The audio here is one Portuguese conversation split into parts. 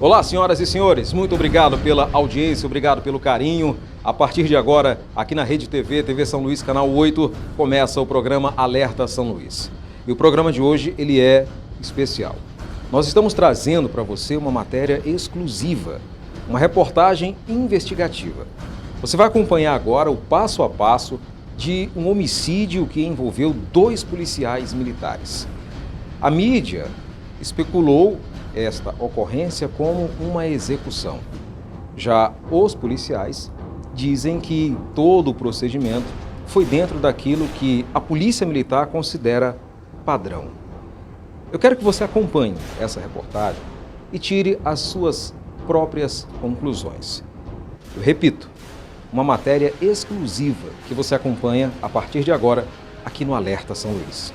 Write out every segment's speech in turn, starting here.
Olá, senhoras e senhores, muito obrigado pela audiência, obrigado pelo carinho. A partir de agora, aqui na Rede TV, TV São Luís, Canal 8, começa o programa Alerta São Luís. E o programa de hoje, ele é especial. Nós estamos trazendo para você uma matéria exclusiva, uma reportagem investigativa. Você vai acompanhar agora o passo a passo de um homicídio que envolveu 2 policiais militares. A mídia especulou esta ocorrência como uma execução. Já os policiais dizem que todo o procedimento foi dentro daquilo que a Polícia Militar considera padrão. Eu quero que você acompanhe essa reportagem e tire as suas próprias conclusões. Eu repito, uma matéria exclusiva que você acompanha a partir de agora aqui no Alerta São Luís.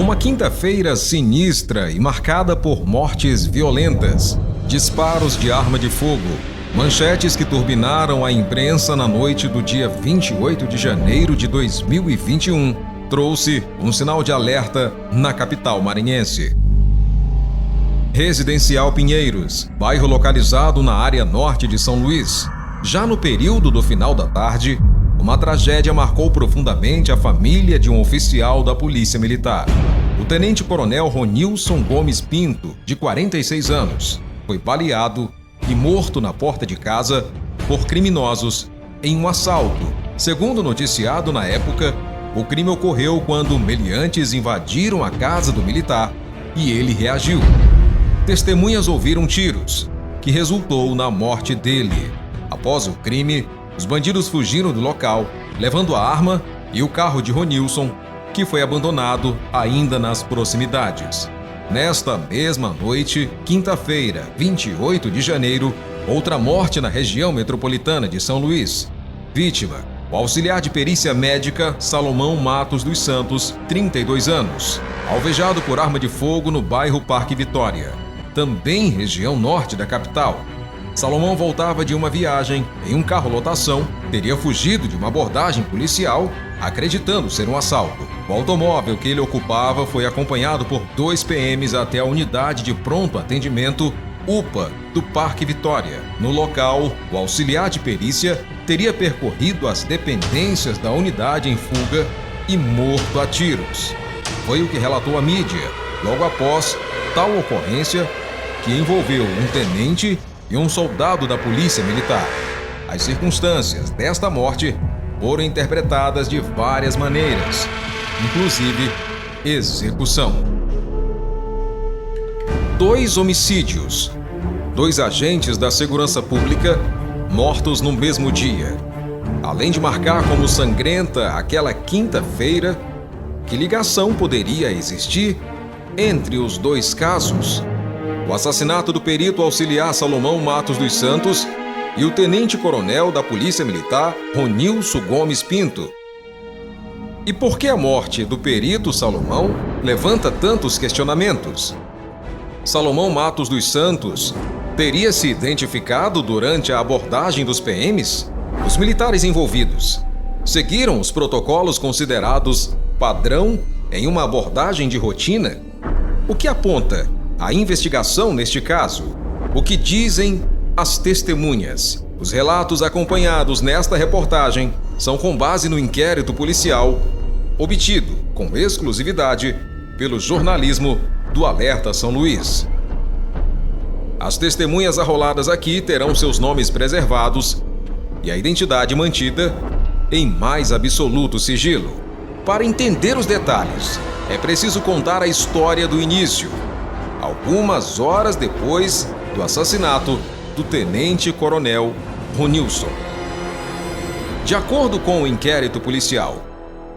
Uma quinta-feira sinistra e marcada por mortes violentas, disparos de arma de fogo, manchetes que turbinaram a imprensa na noite do dia 28 de janeiro de 2021, trouxe um sinal de alerta na capital maranhense. Residencial Pinheiros, bairro localizado na área norte de São Luís. Já no período do final da tarde, uma tragédia marcou profundamente a família de um oficial da Polícia Militar. O tenente-coronel Ronilson Gomes Pinto, de 46 anos, foi baleado e morto na porta de casa por criminosos em um assalto. Segundo noticiado na época, o crime ocorreu quando meliantes invadiram a casa do militar e ele reagiu. Testemunhas ouviram tiros, que resultou na morte dele. Após o crime, os bandidos fugiram do local, levando a arma e o carro de Ronilson, que foi abandonado ainda nas proximidades. Nesta mesma noite, quinta-feira, 28 de janeiro, outra morte na região metropolitana de São Luís. Vítima, o auxiliar de perícia médica Salomão Matos dos Santos, 32 anos, alvejado por arma de fogo no bairro Parque Vitória, também região norte da capital. Salomão voltava de uma viagem em um carro lotação, teria fugido de uma abordagem policial, acreditando ser um assalto. O automóvel que ele ocupava foi acompanhado por 2 PMs até a unidade de pronto atendimento UPA do Parque Vitória. No local, o auxiliar de perícia teria percorrido as dependências da unidade em fuga e morto a tiros. Foi o que relatou a mídia, logo após tal ocorrência, que envolveu um tenente e um soldado da Polícia Militar. As circunstâncias desta morte foram interpretadas de várias maneiras, inclusive execução. 2 homicídios, 2 agentes da segurança pública mortos no mesmo dia. Além de marcar como sangrenta aquela quinta-feira, que ligação poderia existir entre os 2 casos? O assassinato do perito auxiliar Salomão Matos dos Santos e o tenente-coronel da Polícia Militar Ronilson Gomes Pinto. E por que a morte do perito Salomão levanta tantos questionamentos? Salomão Matos dos Santos teria se identificado durante a abordagem dos PMs? Os militares envolvidos seguiram os protocolos considerados padrão em uma abordagem de rotina? O que aponta a investigação neste caso? O que dizem as testemunhas? Os relatos acompanhados nesta reportagem são com base no inquérito policial obtido com exclusividade pelo jornalismo do Alerta São Luís. As testemunhas arroladas aqui terão seus nomes preservados e a identidade mantida em mais absoluto sigilo. Para entender os detalhes, é preciso contar a história do início, algumas horas depois do assassinato do tenente-coronel Ronilson. De acordo com o inquérito policial,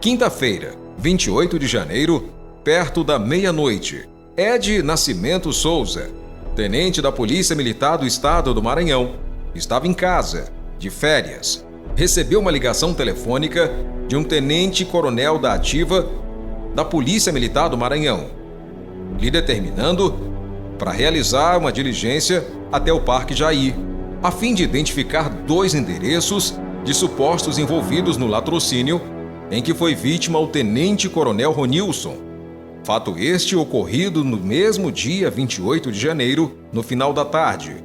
quinta-feira, 28 de janeiro, perto da meia-noite, Ed Nascimento Souza, tenente da Polícia Militar do Estado do Maranhão, estava em casa, de férias. Recebeu uma ligação telefônica de um tenente-coronel da ativa da Polícia Militar do Maranhão, lhe determinando para realizar uma diligência até o Parque Jair, a fim de identificar 2 endereços de supostos envolvidos no latrocínio em que foi vítima o tenente-coronel Ronilson. Fato este ocorrido no mesmo dia 28 de janeiro, no final da tarde.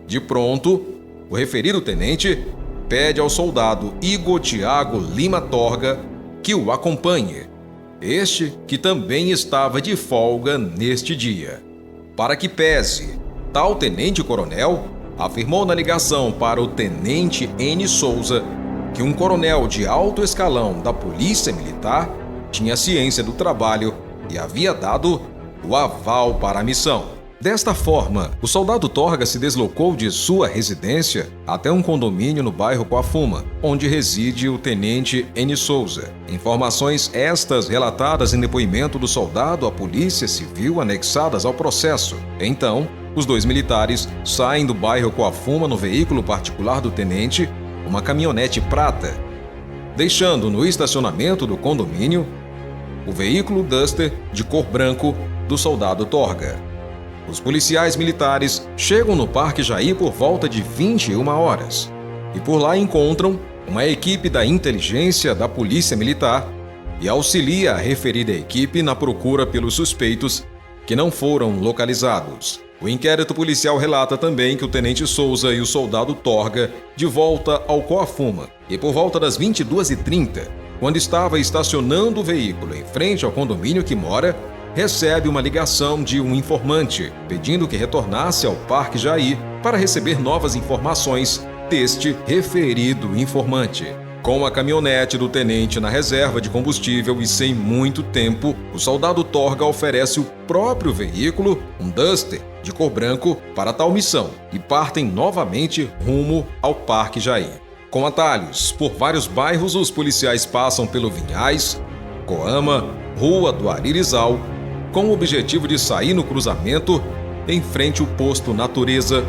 De pronto, o referido tenente pede ao soldado Igor Thiago Lima Torga que o acompanhe, este que também estava de folga neste dia. Para que pese, tal tenente-coronel afirmou na ligação para o tenente N. Souza que um coronel de alto escalão da Polícia Militar tinha ciência do trabalho e havia dado o aval para a missão. Desta forma, o soldado Torga se deslocou de sua residência até um condomínio no bairro Coafuma, onde reside o tenente N. Souza. Informações estas relatadas em depoimento do soldado à Polícia Civil anexadas ao processo. Então, os dois militares saem do bairro Coafuma no veículo particular do tenente, uma caminhonete prata, deixando no estacionamento do condomínio o veículo Duster de cor branco do soldado Torga. Os policiais militares chegam no Parque Jair por volta de 21 horas e por lá encontram uma equipe da inteligência da Polícia Militar e auxilia a referida equipe na procura pelos suspeitos que não foram localizados. O inquérito policial relata também que o tenente Souza e o soldado Torga de volta ao Coafuma e por volta das 22h30, quando estava estacionando o veículo em frente ao condomínio que mora, recebe uma ligação de um informante pedindo que retornasse ao Parque Jair para receber novas informações deste referido informante. Com a caminhonete do tenente na reserva de combustível e sem muito tempo, o soldado Torga oferece o próprio veículo, um Duster de cor branco, para tal missão e partem novamente rumo ao Parque Jair. Com atalhos por vários bairros, os policiais passam pelo Vinhais, Coama, Rua do Aririzal, com o objetivo de sair no cruzamento em frente ao posto Natureza,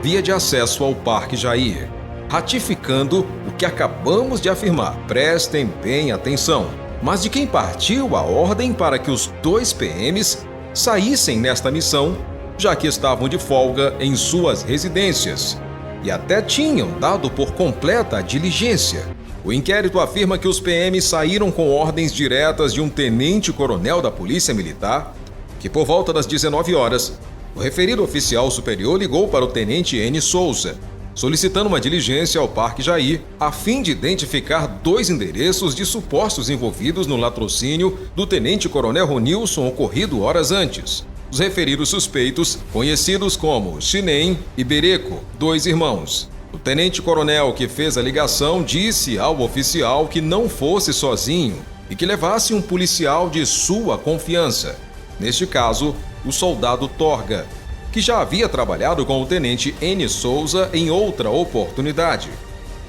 via de acesso ao Parque Jair, ratificando o que acabamos de afirmar. Prestem bem atenção. Mas de quem partiu a ordem para que os dois PMs saíssem nesta missão, já que estavam de folga em suas residências e até tinham dado por completa a diligência. O inquérito afirma que os PMs saíram com ordens diretas de um tenente-coronel da Polícia Militar, que por volta das 19 horas, o referido oficial superior ligou para o tenente N. Souza, solicitando uma diligência ao Parque Jair, a fim de identificar dois endereços de supostos envolvidos no latrocínio do tenente-coronel Ronilson ocorrido horas antes. Os referidos suspeitos, conhecidos como Chinem e Bereco, dois irmãos. O tenente-coronel que fez a ligação disse ao oficial que não fosse sozinho e que levasse um policial de sua confiança. Neste caso, o soldado Torga, que já havia trabalhado com o tenente N. Souza em outra oportunidade,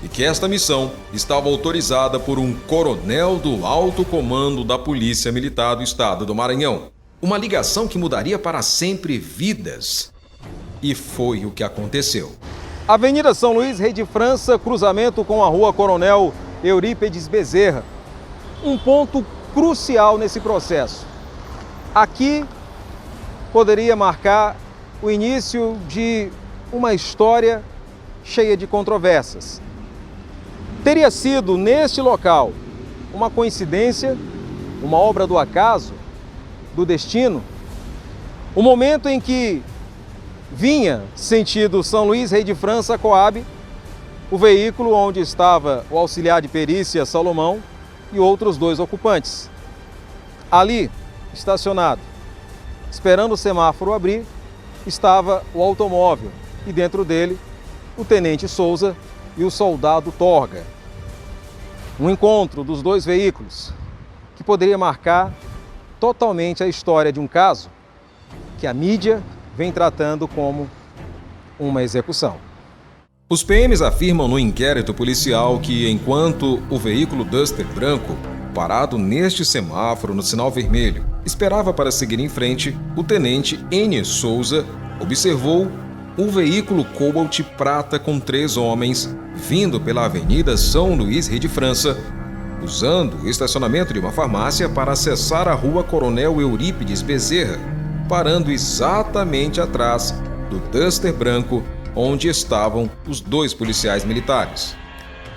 e que esta missão estava autorizada por um coronel do alto comando da Polícia Militar do Estado do Maranhão. Uma ligação que mudaria para sempre vidas. E foi o que aconteceu. Avenida São Luís, Rei de França, cruzamento com a Rua Coronel Eurípides Bezerra. Um ponto crucial nesse processo. Aqui poderia marcar o início de uma história cheia de controvérsias. Teria sido neste local uma coincidência, uma obra do acaso, do destino, o momento em que vinha sentido São Luís, Rei de França, Coab, o veículo onde estava o auxiliar de perícia Salomão e outros dois ocupantes. Ali, estacionado, esperando o semáforo abrir, estava o automóvel e dentro dele o tenente Souza e o soldado Torga. Um encontro dos dois veículos que poderia marcar totalmente a história de um caso que a mídia vem tratando como uma execução. Os PMs afirmam no inquérito policial que, enquanto o veículo Duster branco, parado neste semáforo no sinal vermelho, esperava para seguir em frente, o tenente N. Souza observou um veículo Cobalt prata com 3 homens vindo pela Avenida São Luís, Rei de França, usando o estacionamento de uma farmácia para acessar a Rua Coronel Eurípides Bezerra, parando exatamente atrás do Duster branco onde estavam os 2 policiais militares.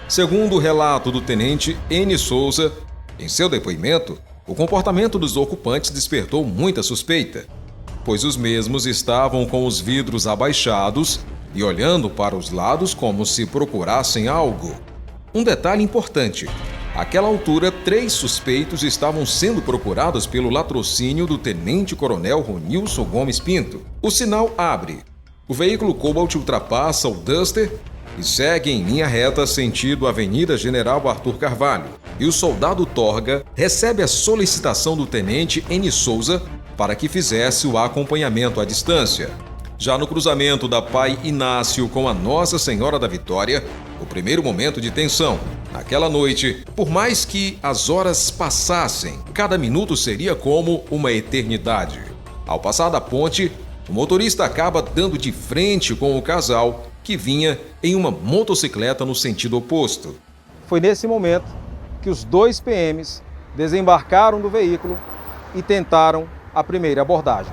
Segundo o relato do tenente N. Souza, em seu depoimento, O comportamento dos ocupantes despertou muita suspeita, pois os mesmos estavam com os vidros abaixados e olhando para os lados como se procurassem algo. Um detalhe importante: àquela altura, 3 suspeitos estavam sendo procurados pelo latrocínio do tenente-coronel Ronilson Gomes Pinto. O sinal abre. O veículo Cobalt ultrapassa o Duster e segue em linha reta sentido Avenida General Arthur Carvalho. E o soldado Torga recebe a solicitação do tenente N. Souza para que fizesse o acompanhamento à distância. Já no cruzamento da Pai Inácio com a Nossa Senhora da Vitória, o primeiro momento de tensão. Naquela noite, por mais que as horas passassem, cada minuto seria como uma eternidade. Ao passar da ponte, o motorista acaba dando de frente com o casal que vinha em uma motocicleta no sentido oposto. Foi nesse momento que os 2 PMs desembarcaram do veículo e tentaram a primeira abordagem.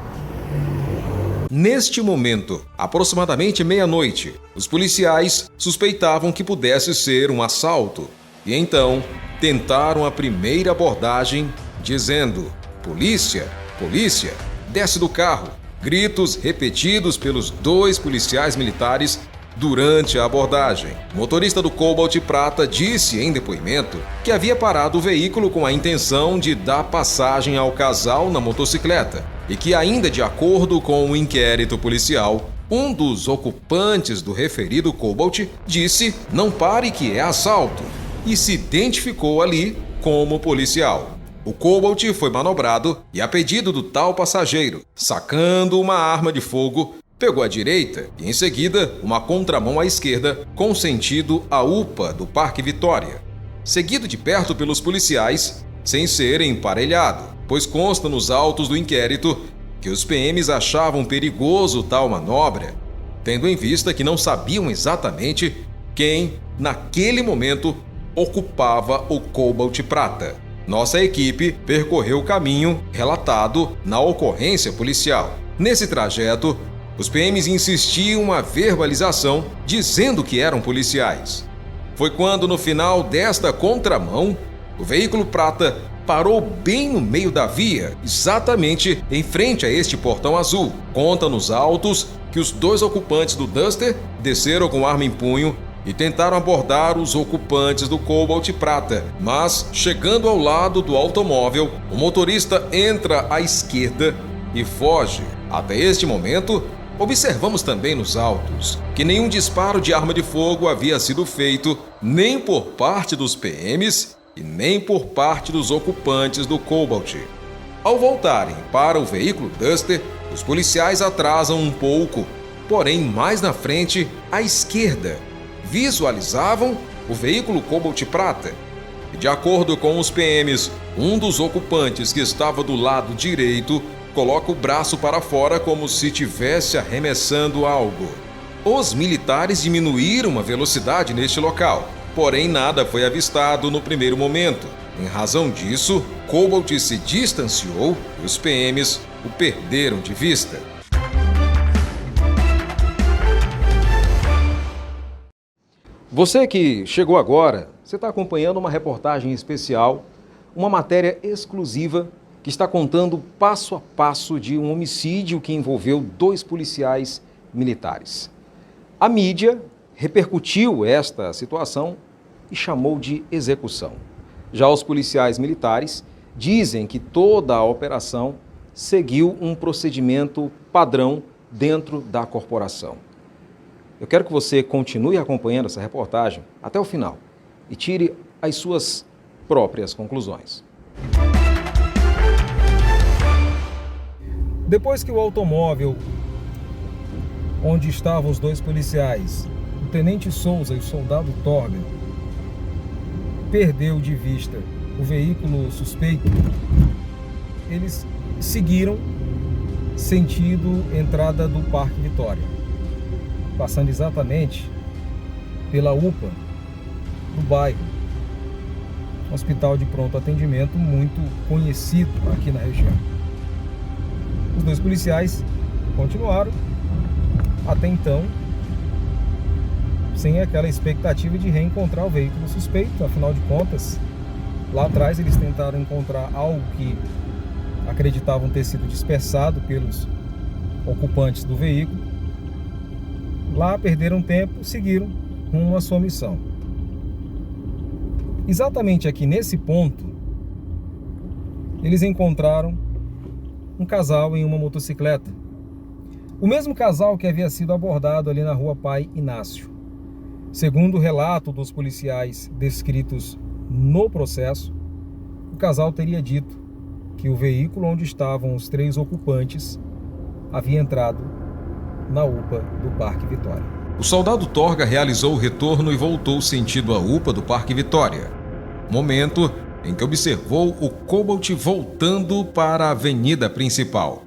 Neste momento, aproximadamente meia-noite, os policiais suspeitavam que pudesse ser um assalto e então tentaram a primeira abordagem dizendo: "Polícia, polícia, desce do carro". Gritos repetidos pelos 2 policiais militares durante a abordagem. O motorista do Cobalt Prata disse em depoimento que havia parado o veículo com a intenção de dar passagem ao casal na motocicleta e que, ainda de acordo com o inquérito policial, um dos ocupantes do referido Cobalt disse: "Não pare que é assalto", e se identificou ali como policial. O Cobalt foi manobrado e, a pedido do tal passageiro, sacando uma arma de fogo, pegou à direita e, em seguida, uma contramão à esquerda com sentido à UPA do Parque Vitória, seguido de perto pelos policiais, sem ser emparelhado, pois consta nos autos do inquérito que os PMs achavam perigoso tal manobra, tendo em vista que não sabiam exatamente quem, naquele momento, ocupava o Cobalt Prata. Nossa equipe percorreu o caminho relatado na ocorrência policial. Nesse trajeto, os PMs insistiam uma verbalização dizendo que eram policiais. Foi quando, no final desta contramão, o veículo Prata parou bem no meio da via, exatamente em frente a este portão azul. Conta nos autos que os 2 ocupantes do Duster desceram com arma em punho e tentaram abordar os ocupantes do Cobalt Prata, mas, chegando ao lado do automóvel, o motorista entra à esquerda e foge. Até este momento, observamos também nos autos que nenhum disparo de arma de fogo havia sido feito nem por parte dos PMs e nem por parte dos ocupantes do Cobalt. Ao voltarem para o veículo Duster, os policiais atrasam um pouco, porém mais na frente, à esquerda, visualizavam o veículo Cobalt Prata. E, de acordo com os PMs, um dos ocupantes que estava do lado direito coloca o braço para fora como se estivesse arremessando algo. Os militares diminuíram a velocidade neste local, porém nada foi avistado no primeiro momento. Em razão disso, Cobalt se distanciou e os PMs o perderam de vista. Você que chegou agora, você está acompanhando uma reportagem especial, uma matéria exclusiva que está contando passo a passo de um homicídio que envolveu 2 policiais militares. A mídia repercutiu esta situação e chamou de execução. Já os policiais militares dizem que toda a operação seguiu um procedimento padrão dentro da corporação. Eu quero que você continue acompanhando essa reportagem até o final e tire as suas próprias conclusões. Depois que o automóvel onde estavam os 2 policiais, o tenente Souza e o soldado Torga, perdeu de vista o veículo suspeito, eles seguiram sentido entrada do Parque Vitória, passando exatamente pela UPA do bairro, um hospital de pronto atendimento muito conhecido aqui na região. Os 2 policiais continuaram até então sem aquela expectativa de reencontrar o veículo suspeito. Afinal de contas, Lá atrás eles tentaram encontrar algo que acreditavam ter sido dispersado pelos ocupantes do veículo. Lá perderam tempo, seguiram rumo à sua missão. Exatamente aqui nesse ponto, eles encontraram um casal em uma motocicleta. O mesmo casal que havia sido abordado ali na rua Pai Inácio. Segundo o relato dos policiais descritos no processo, o casal teria dito que o veículo onde estavam os 3 ocupantes havia entrado na UPA do Parque Vitória. O soldado Torga realizou o retorno e voltou sentido a UPA do Parque Vitória, momento em que observou o Cobalt voltando para a avenida principal.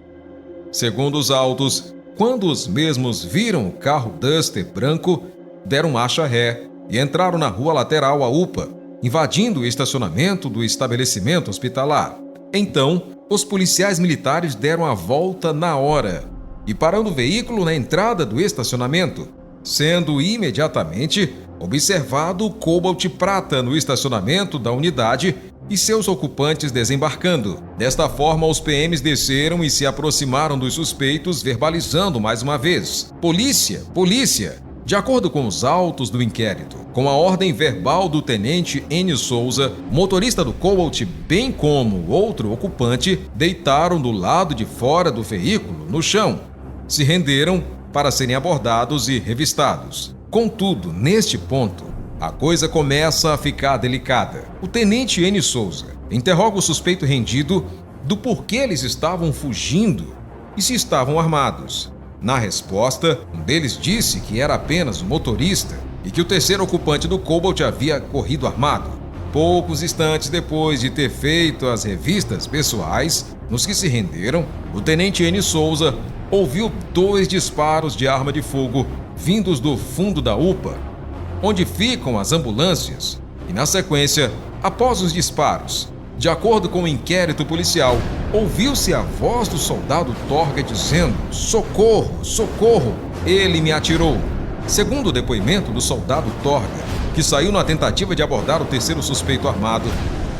Segundo os autos, quando os mesmos viram o carro Duster branco, deram marcha ré e entraram na rua lateral à UPA, invadindo o estacionamento do estabelecimento hospitalar. Então, os policiais militares deram a volta na hora e parando o veículo na entrada do estacionamento, sendo imediatamente observado o Cobalt prata no estacionamento da unidade e seus ocupantes desembarcando. Desta forma, os PMs desceram e se aproximaram dos suspeitos, verbalizando mais uma vez: "Polícia! Polícia!" De acordo com os autos do inquérito, com a ordem verbal do tenente N. Souza, motorista do Cobalt, bem como o outro ocupante, deitaram do lado de fora do veículo, no chão. Se renderam para serem abordados e revistados. Contudo, neste ponto, a coisa começa a ficar delicada. O tenente N. Souza interroga o suspeito rendido do porquê eles estavam fugindo e se estavam armados. Na resposta, um deles disse que era apenas o motorista e que o terceiro ocupante do Cobalt havia corrido armado. Poucos instantes depois de ter feito as revistas pessoais, nos que se renderam, o tenente N. Souza ouviu 2 disparos de arma de fogo vindos do fundo da UPA, onde ficam as ambulâncias, e na sequência, após os disparos, de acordo com o inquérito policial, ouviu-se a voz do soldado Torga dizendo: "Socorro, socorro, ele me atirou." Segundo o depoimento do soldado Torga, que saiu na tentativa de abordar o terceiro suspeito armado,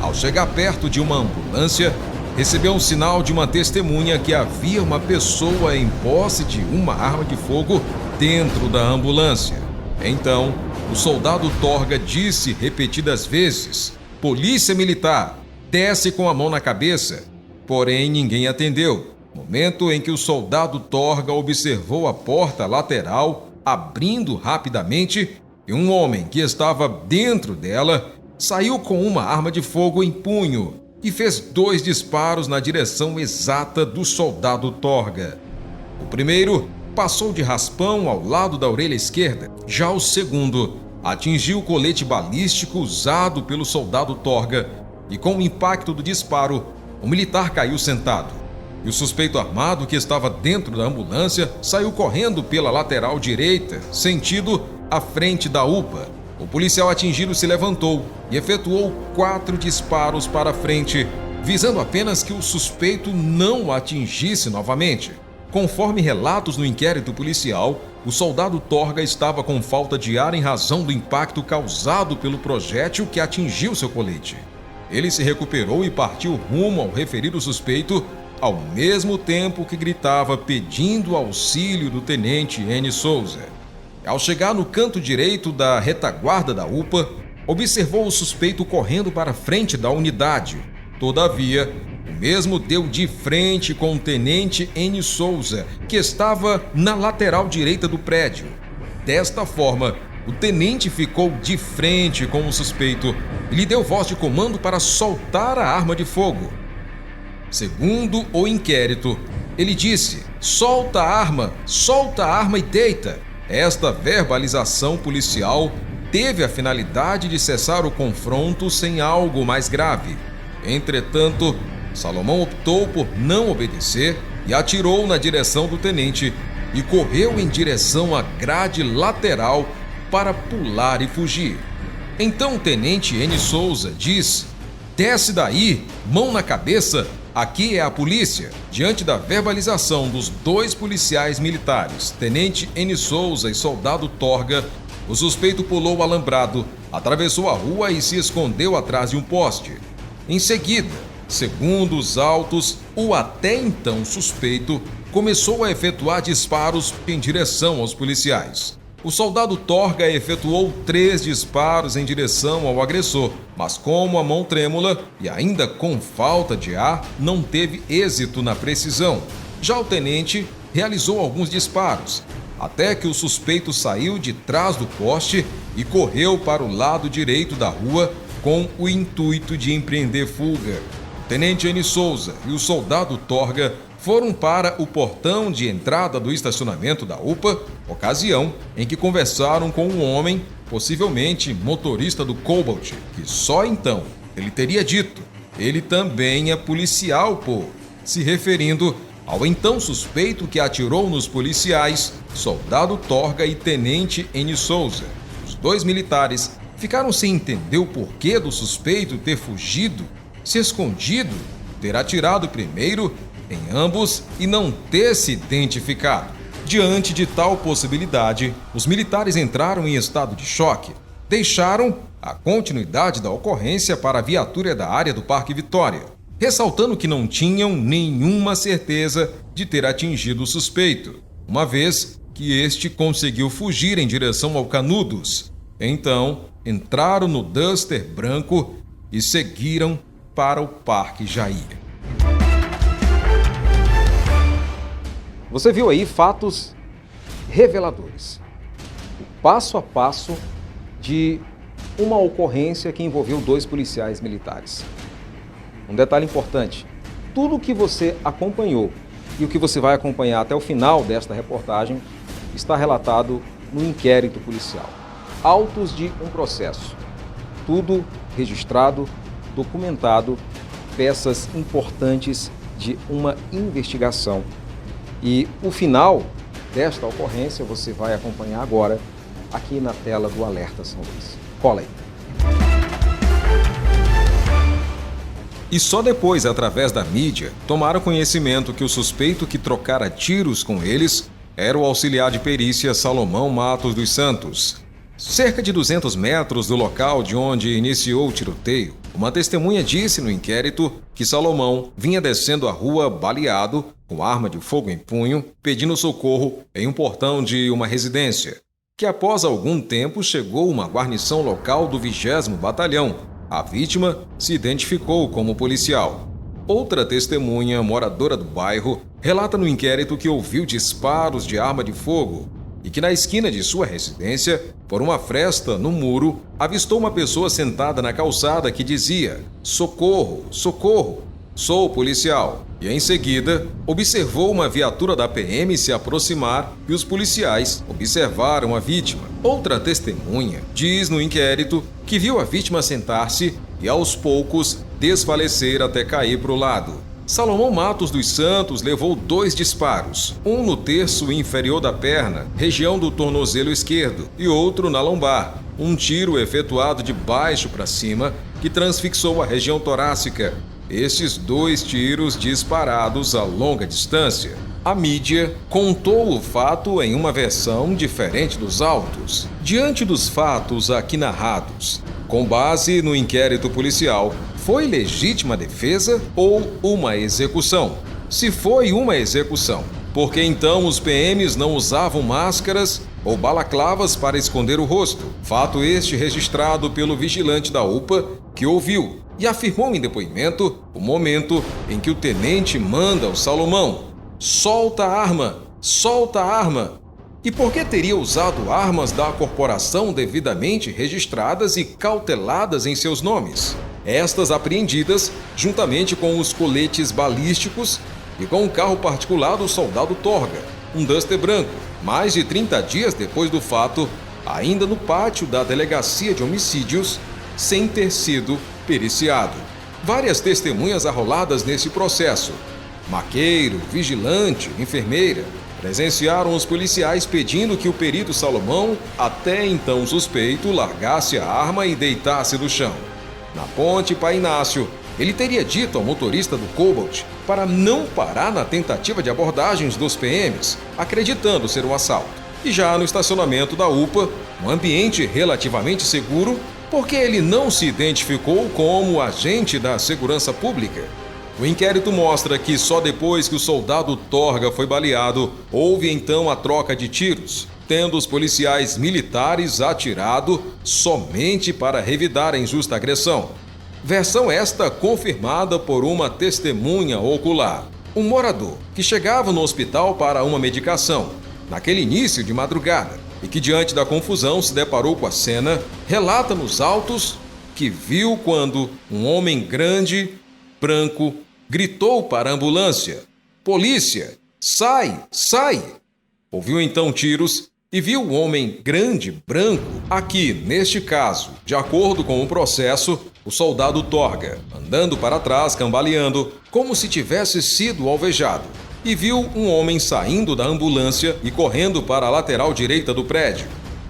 ao chegar perto de uma ambulância, recebeu um sinal de uma testemunha que havia uma pessoa em posse de uma arma de fogo dentro da ambulância. Então, o soldado Torga disse repetidas vezes: "Polícia Militar, desce com a mão na cabeça." Porém, ninguém atendeu. Momento em que o soldado Torga observou a porta lateral abrindo rapidamente e um homem que estava dentro dela saiu com uma arma de fogo em punho e fez 2 disparos na direção exata do soldado Torga. O primeiro passou de raspão ao lado da orelha esquerda. Já o segundo atingiu o colete balístico usado pelo soldado Torga e, com o impacto do disparo, o militar caiu sentado. E o suspeito armado que estava dentro da ambulância saiu correndo pela lateral direita, sentido à frente da UPA. O policial atingido se levantou e efetuou 4 disparos para frente, visando apenas que o suspeito não o atingisse novamente. Conforme relatos no inquérito policial, o soldado Torga estava com falta de ar em razão do impacto causado pelo projétil que atingiu seu colete. Ele se recuperou e partiu rumo ao referido suspeito, ao mesmo tempo que gritava pedindo auxílio do tenente N. Souza. Ao chegar no canto direito da retaguarda da UPA, observou o suspeito correndo para a frente da unidade. Todavia, o mesmo deu de frente com o tenente N. Souza, que estava na lateral direita do prédio. Desta forma, o tenente ficou de frente com o suspeito e lhe deu voz de comando para soltar a arma de fogo. Segundo o inquérito, ele disse: solta a arma e deita." Esta verbalização policial teve a finalidade de cessar o confronto sem algo mais grave. Entretanto, Salomão optou por não obedecer e atirou na direção do tenente e correu em direção à grade lateral para pular e fugir. Então o tenente N. Souza diz: "Desce daí, mão na cabeça, aqui é a polícia." Diante da verbalização dos 2 policiais militares, tenente N. Souza e soldado Torga, o suspeito pulou o alambrado, atravessou a rua e se escondeu atrás de um poste. Em seguida, segundo os autos, o até então suspeito começou a efetuar disparos em direção aos policiais. O soldado Torga efetuou 3 disparos em direção ao agressor, mas como a mão trêmula e ainda com falta de ar, não teve êxito na precisão. Já o tenente realizou alguns disparos, até que o suspeito saiu de trás do poste e correu para o lado direito da rua com o intuito de empreender fuga. O tenente Eni Souza e o soldado Torga foram para o portão de entrada do estacionamento da UPA, ocasião em que conversaram com um homem, possivelmente motorista do Cobalt, que só então ele teria dito: ele também é policial, pô, se referindo ao então suspeito que atirou nos policiais, soldado Torga e tenente Eni Souza. Os 2 militares ficaram sem entender o porquê do suspeito ter fugido, se escondido, ter atirado primeiro em ambos e não ter se identificado. Diante de tal possibilidade, os militares entraram em estado de choque. Deixaram a continuidade da ocorrência para a viatura da área do Parque Vitória, ressaltando que não tinham nenhuma certeza de ter atingido o suspeito, uma vez que este conseguiu fugir em direção ao Canudos. Então, entraram no Duster branco e seguiram para o Parque Jair. Você viu aí fatos reveladores. O passo a passo de uma ocorrência que envolveu 2 policiais militares. Um detalhe importante: tudo o que você acompanhou e o que você vai acompanhar até o final desta reportagem está relatado no inquérito policial. Autos de um processo. Tudo registrado, documentado, peças importantes de uma investigação. E o final desta ocorrência você vai acompanhar agora aqui na tela do Alerta São Luís. Cola aí. E só depois, através da mídia, tomaram conhecimento que o suspeito que trocara tiros com eles era o auxiliar de perícia Salomão Matos dos Santos. Cerca de 200 metros do local de onde iniciou o tiroteio, uma testemunha disse no inquérito que Salomão vinha descendo a rua baleado, com arma de fogo em punho, pedindo socorro em um portão de uma residência, que após algum tempo chegou uma guarnição local do 20º Batalhão. A vítima se identificou como policial. Outra testemunha, moradora do bairro, relata no inquérito que ouviu disparos de arma de fogo e que na esquina de sua residência, por uma fresta no muro, avistou uma pessoa sentada na calçada que dizia: "Socorro, socorro, sou policial", e em seguida observou uma viatura da PM se aproximar e os policiais observaram a vítima. Outra testemunha diz no inquérito que viu a vítima sentar-se e aos poucos desfalecer até cair para o lado. Salomão Matos dos Santos levou 2 disparos, um no terço inferior da perna, região do tornozelo esquerdo, e outro na lombar. Um tiro efetuado de baixo para cima que transfixou a região torácica. Estes 2 tiros disparados a longa distância. A mídia contou o fato em uma versão diferente dos autos. Diante dos fatos aqui narrados, com base no inquérito policial, foi legítima defesa ou uma execução? Se foi uma execução, por que então os PMs não usavam máscaras ou balaclavas para esconder o rosto? Fato este registrado pelo vigilante da UPA, que ouviu e afirmou em depoimento o momento em que o tenente manda ao Salomão: "Solta a arma! Solta a arma!" E por que teria usado armas da corporação devidamente registradas e cauteladas em seus nomes? Estas apreendidas, juntamente com os coletes balísticos e com o carro particular do soldado Torga, um Duster branco, mais de 30 dias depois do fato, ainda no pátio da Delegacia de Homicídios, sem ter sido periciado. Várias testemunhas arroladas nesse processo, maqueiro, vigilante, enfermeira, presenciaram os policiais pedindo que o perito Salomão, até então suspeito, largasse a arma e deitasse no chão. Na ponte Pai Inácio, ele teria dito ao motorista do Cobalt para não parar na tentativa de abordagens dos PMs, acreditando ser um assalto. E já no estacionamento da UPA, um ambiente relativamente seguro, porque ele não se identificou como agente da segurança pública. O inquérito mostra que só depois que o soldado Torga foi baleado, houve então a troca de tiros, tendo os policiais militares atirado somente para revidar a injusta agressão. Versão esta confirmada por uma testemunha ocular. Um morador que chegava no hospital para uma medicação, naquele início de madrugada, e que diante da confusão se deparou com a cena, relata nos autos que viu quando um homem grande, branco, gritou para a ambulância: "Polícia, sai, sai!" Ouviu então tiros e viu o homem grande, branco, aqui, neste caso, de acordo com o processo, o soldado Torga, andando para trás, cambaleando, como se tivesse sido alvejado, e viu um homem saindo da ambulância e correndo para a lateral direita do prédio.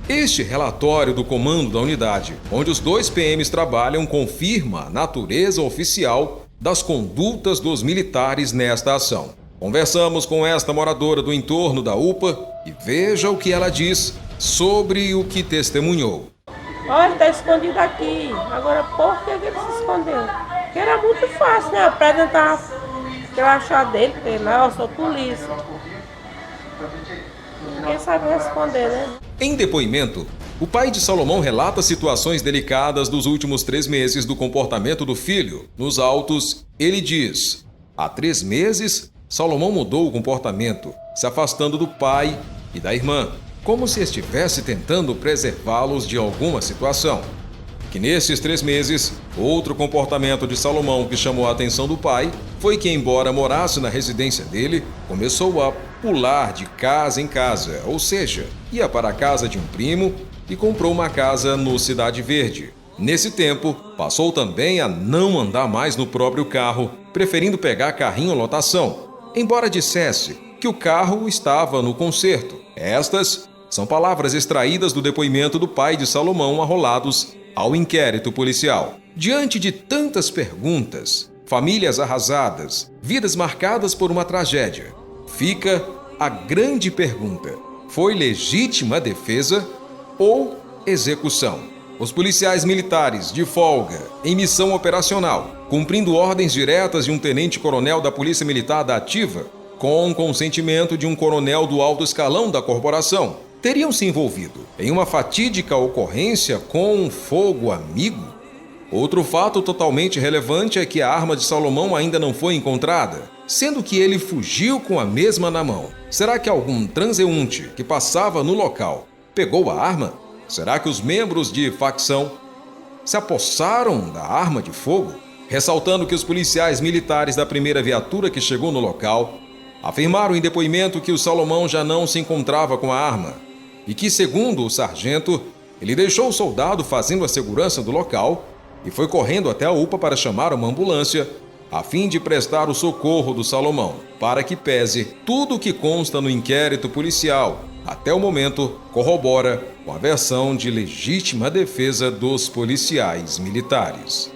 Este relatório do comando da unidade, onde os 2 PMs trabalham, confirma a natureza oficial das condutas dos militares nesta ação. Conversamos com esta moradora do entorno da UPA e veja o que ela diz sobre o que testemunhou. Olha, ele está escondido aqui. Agora, por que ele se escondeu? Porque era muito fácil, né? Apresentar o que eu achar dele, porque não, eu sou polícia. Ninguém sabe responder, né? Em depoimento, o pai de Salomão relata situações delicadas dos últimos 3 meses do comportamento do filho. Nos autos, ele diz: há 3 meses, Salomão mudou o comportamento, se afastando do pai e da irmã, como se estivesse tentando preservá-los de alguma situação. Que nesses 3 meses, outro comportamento de Salomão que chamou a atenção do pai foi que, embora morasse na residência dele, começou a pular de casa em casa, ou seja, ia para a casa de um primo e comprou uma casa no Cidade Verde. Nesse tempo, passou também a não andar mais no próprio carro, preferindo pegar carrinho lotação, embora dissesse que o carro estava no conserto. Estas são palavras extraídas do depoimento do pai de Salomão arrolados ao inquérito policial. Diante de tantas perguntas, famílias arrasadas, vidas marcadas por uma tragédia, fica a grande pergunta: foi legítima defesa ou execução? Os policiais militares, de folga, em missão operacional, cumprindo ordens diretas de um tenente-coronel da Polícia Militar da Ativa, com o consentimento de um coronel do alto escalão da corporação, teriam se envolvido em uma fatídica ocorrência com um fogo amigo? Outro fato totalmente relevante é que a arma de Salomão ainda não foi encontrada, sendo que ele fugiu com a mesma na mão. Será que algum transeunte que passava no local pegou a arma? Será que os membros de facção se apossaram da arma de fogo? Ressaltando que os policiais militares da primeira viatura que chegou no local afirmaram em depoimento que o Salomão já não se encontrava com a arma e que, segundo o sargento, ele deixou o soldado fazendo a segurança do local e foi correndo até a UPA para chamar uma ambulância a fim de prestar o socorro do Salomão, para que pese tudo o que consta no inquérito policial. Até o momento, corrobora com a versão de legítima defesa dos policiais militares.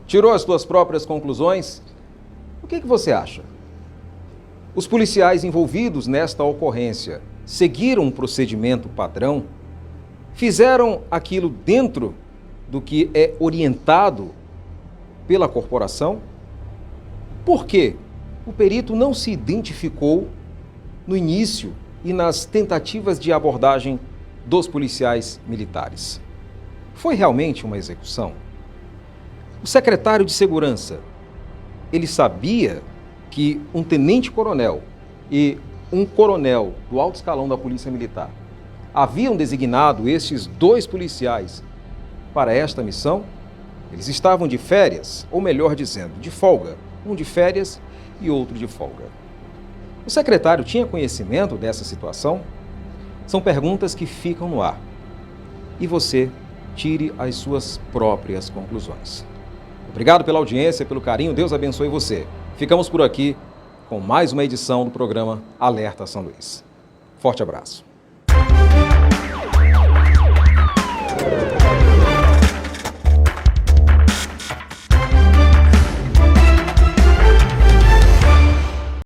Tirou as suas próprias conclusões? O que você acha? Os policiais envolvidos nesta ocorrência seguiram um procedimento padrão? Fizeram aquilo dentro do que é orientado pela corporação? Por que o perito não se identificou no início e nas tentativas de abordagem dos policiais militares? Foi realmente uma execução? O secretário de Segurança, ele sabia que um tenente-coronel e um coronel do alto escalão da Polícia Militar haviam designado estes 2 policiais para esta missão? Eles estavam de férias, ou melhor dizendo, de folga. Um de férias e outro de folga. O secretário tinha conhecimento dessa situação? São perguntas que ficam no ar. E você tire as suas próprias conclusões. Obrigado pela audiência, pelo carinho. Deus abençoe você. Ficamos por aqui com mais uma edição do programa Alerta São Luís. Forte abraço.